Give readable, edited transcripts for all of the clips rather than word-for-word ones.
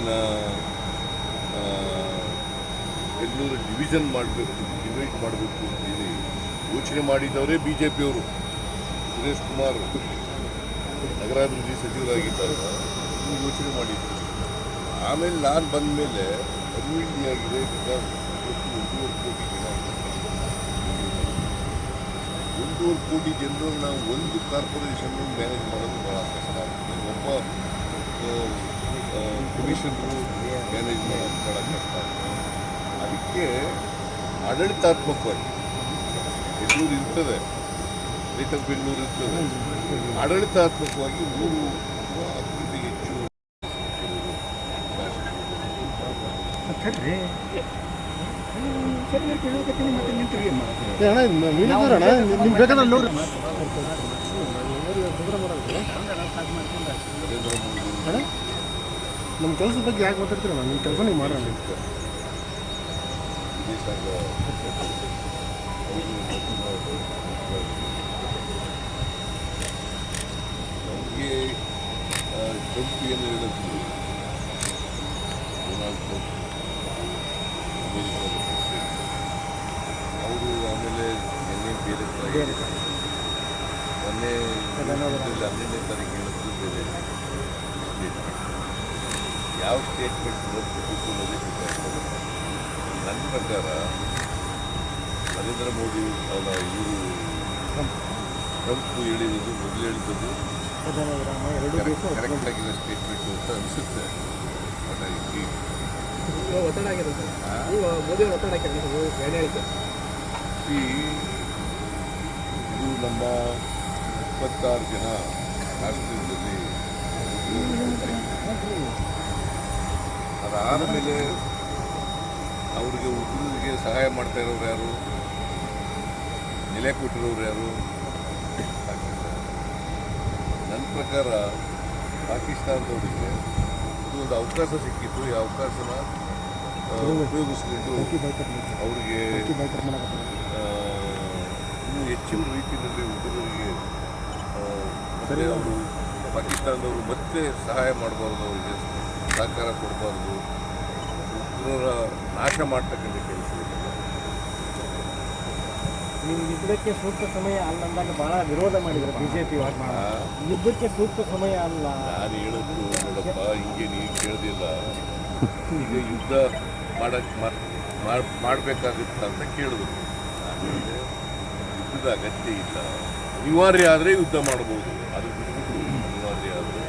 ಇದನ್ನು ಬೆಂಗಳೂರು ಡಿವಿಷನ್ ಮಾಡಬೇಕು, ಡಿವೈಡ್ ಮಾಡಬೇಕು ಅಂತೇಳಿ ಯೋಚನೆ ಮಾಡಿದವರೇ ಬಿ ಜೆ ಪಿಯವರು. ಸುರೇಶ್ ಕುಮಾರ್ ನಗರಾಭಿವೃದ್ಧಿ ಸಚಿವರಾಗಿದ್ದಾಗ ಯೋಚನೆ ಮಾಡಿದ್ರು. ಆಮೇಲೆ ನಾನು ಬಂದ ಮೇಲೆ ಅಭಿವೃದ್ಧಿ ಆಗಿದೆ. ಬಿಕಾಸ್ 1.5 ಕೋಟಿ ಜನ, 1.5 ಕೋಟಿ ಜನರು ನಾವು ಒಂದು ಕಾರ್ಪೊರೇಷನ್ ಮ್ಯಾನೇಜ್ ಮಾಡೋದು ಭಾಳ ಕಷ್ಟ ಆಗ್ತದೆ. ಒಬ್ಬ ಕಮಿಷನರು ಮ್ಯಾನೇಜ್ ಮಾಡೋದು ಭಾಳ ಕಷ್ಟ ಆಗ್ತದೆ. ಅದಕ್ಕೆ ಆಡಳಿತಾತ್ಮಕವಾಗಿ ಬೆಂಗಳೂರು ಇರ್ತದೆ, ಗ್ರೇಟರ್ ಬೆಂಗಳೂರು ಇರ್ತದೆ. ಆಡಳಿತಾತ್ಮಕವಾಗಿ 3 ಅಭಿವೃದ್ಧಿ ಹೆಚ್ಚು ನಮ್ಮ ಕೆಲಸದ ಬಗ್ಗೆ ಯಾಕೆ ಮಾತಾಡ್ತೀರ? ನಿಮ್ಮ ಕೆಲಸ ನೀವು ಮಾಡೋಣ. ನಮಗೆ ಟ್ರಂಪ್ ಏನು ಹೇಳಿದ್ರು, ಡೊನಾಲ್ಡ್ ಟ್ರಂಪ್ ಅಮೇರಿಕಾದ ಪ್ರೆಸಿಡೆಂಟ್, ಅವರು ಆಮೇಲೆ ನಿನ್ನೆ ಬೇರೆ ಮೊನ್ನೆ 12ನೇ ತಾರೀಕು ಹೇಳಿದ್ರು ಬೇರೆ ಸ್ಟೇಟ್ಮೆಂಟ್. ಯಾವ ಸ್ಟೇಟ್ಮೆಂಟ್ ರದ್ದು ಅನ್ನೋದೇ ಗೊತ್ತಾಗ್ತದೆ. ನನ್ನ ಪ್ರಕಾರ ನರೇಂದ್ರ ಮೋದಿ ಅಲ್ಲ, ಇವರು ಟ್ರಂಪ್ ಹೇಳಿರೋದು, ಮೊದಲು ಹೇಳಿದ್ದು ಕರೆಕ್ಟ್ ಆಗಿರೋ ಸ್ಟೇಟ್ಮೆಂಟ್ ಅಂತ ಅನಿಸುತ್ತೆ. ಒತ್ತಡ ಆಗಿರುತ್ತೆ ಮೋದಿ ಒತ್ತಡ ಹೇಳಿಕೆ. ಇದು ನಮ್ಮ 26 ಜನ ರಾಷ್ಟ್ರದಲ್ಲಿ ಅದಾದ ಮೇಲೆ ಅವ್ರಿಗೆ ಉಗ್ರರಿಗೆ ಸಹಾಯ ಮಾಡ್ತಾ ಇರೋರು ಯಾರು, ನೆಲೆ ಕೊಟ್ಟಿರೋರು ಯಾರು? ನನ್ನ ಪ್ರಕಾರ ಪಾಕಿಸ್ತಾನದವರಿಗೆ ಒಂದು ಅವಕಾಶ ಸಿಕ್ಕಿತ್ತು. ಈ ಅವಕಾಶನ ಉಪಯೋಗಿಸ್ಕೊಂಡು ಅವರಿಗೆ ಇನ್ನೂ ಹೆಚ್ಚಿನ ರೀತಿಯಲ್ಲಿ ಉಗ್ರರಿಗೆ ಅವರು ಪಾಕಿಸ್ತಾನದವರು ಮತ್ತೆ ಸಹಾಯ ಮಾಡಬಾರ್ದು, ಅವರಿಗೆ ಸಹಕಾರ ಕೊಡಬಾರ್ದು, ಉಗ್ರರ ನಾಶ ಮಾಡ್ತಕ್ಕಂಥ ಕೆಲಸ ಇದೆ. ನೀವು ಯುದ್ಧಕ್ಕೆ ಸೂಕ್ತ ಸಮಯ ಅಲ್ಲ ಅಂದಾಗ ಭಾಳ ವಿರೋಧ ಮಾಡಿದ್ರು ಬಿಜೆಪಿ. ಯುದ್ಧಕ್ಕೆ ಸೂಕ್ತ ಸಮಯ ಅಲ್ಲ ನಾನು ಹೇಳೋದು ನೋಡಪ್ಪ, ಹಿಂಗೆ ನೀವು ಕೇಳೋದಿಲ್ಲ. ಈಗ ಯುದ್ಧ ಮಾಡಬೇಕಾಗುತ್ತ ಅಂತ ಕೇಳಿದ್ರು. ಆಮೇಲೆ ಯುದ್ಧದ ಅಗತ್ಯ ಇಲ್ಲ, ಅನಿವಾರ್ಯ ಆದರೆ ಯುದ್ಧ ಮಾಡ್ಬೋದು. ಅದು ಬಿಟ್ಬಿಟ್ಟು ಅನಿವಾರ್ಯ ಆದರೆ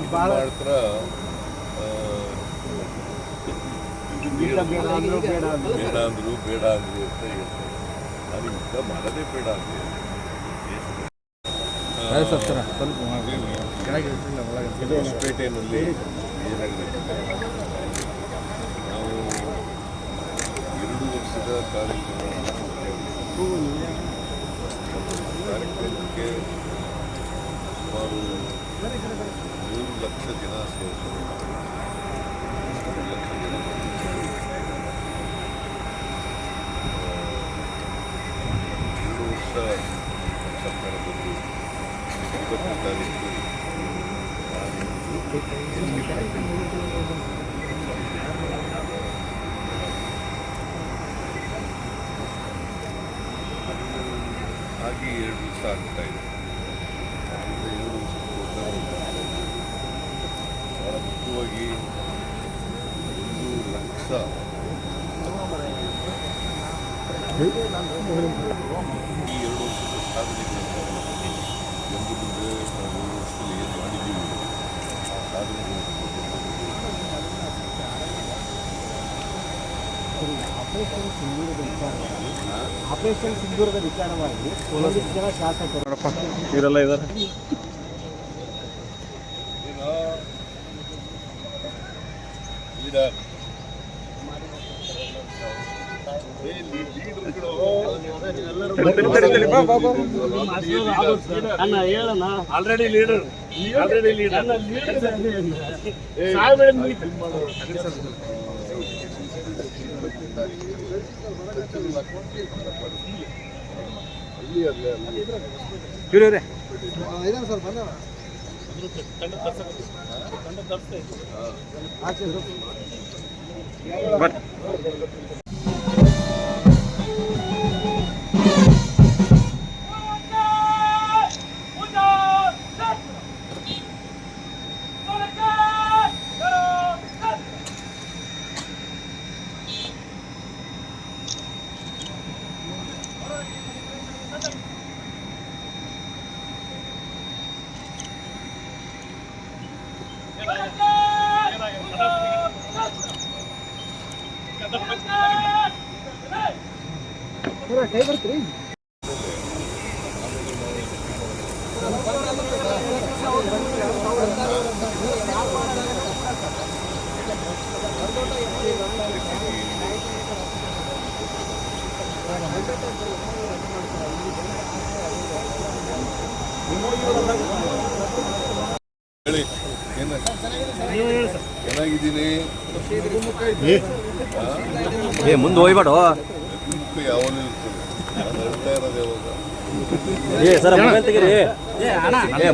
ಮಾಡ್ತಾರ ಬೇಡ ಅಂದರು ಅಂತ ಹೇಳ್ತಾರೆ. ನಾನು ಯುದ್ಧ ಮಾಡೋದೇ ಬೇಡ ಅಂತ ಹೊಸಪೇಟೆಯಲ್ಲಿ ಏನಾಗಿದೆ, ನಾವು 2 ವರ್ಷದ ಕಾರ್ಯಕ್ರಮಕ್ಕೆ ಸುಮಾರು 3 ಲಕ್ಷ ಜನ ಸೇರ್ತಾರೆ. 3 ಲಕ್ಷ ಜನ 2 ವರ್ಷ ಸರ್ಕಾರ ಬಂದು 20ನೇ ತಾರೀಕು ಹಾಗೆ 2 ದಿವಸ ಆಗ್ತಾ ಇದೆ. 2 ವರ್ಷಕ್ಕೆ ಭಾಳ ಮುಖ್ಯವಾಗಿ 1 ಲಕ್ಷ ಈ 2 ವರ್ಷದ ಸಾಧನೆಗಳನ್ನು ಎಂಬುದಿದೆ. ನಾವು 2 ವರ್ಷದಲ್ಲಿ ಏನು ಮಾಡಿದ್ದೀವಿ ಆ ಸಾಧನೆಗಳನ್ನು ಆಪರೇಷನ್ ಸಿಂಧೂರದ ವಿಚಾರವಾಗಿ ಒಂದಿಷ್ಟು ಜನ ಶಾಸಕರು ಇವರೆಲ್ಲ ಇದ್ದಾರೆ. ಆಲ್ರೆಡಿ ಲೀಡರ್ ಇವ್ರೇ ಕೈ ಬರ್ತೀರಿ ಹೇಳಿ ಚೆನ್ನಾಗಿದ್ದೀನಿ. ಮುಂದೆ ಹೋಗ್ಬೇಡ ಮುಖ ಯಾವಾಗಲೂ ಇರ್ತದೆ. ನಾನು ಹೇಳ್ತಾ ಇರೋದು ಯಾವಾಗ ಸರ್ ಮೊಬೈಲ್ ತೆಗೀರಿ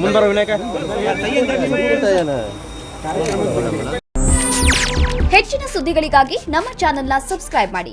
ಮುಂದೆ ಬರೋ ವಿನಾಯಕ ಹೆಚ್ಚಿನ ಸುದ್ದಿಗಳಿಗಾಗಿ ನಮ್ಮ ಚಾನೆಲ್ನ ಸಬ್ಸ್ಕ್ರೈಬ್ ಮಾಡಿ.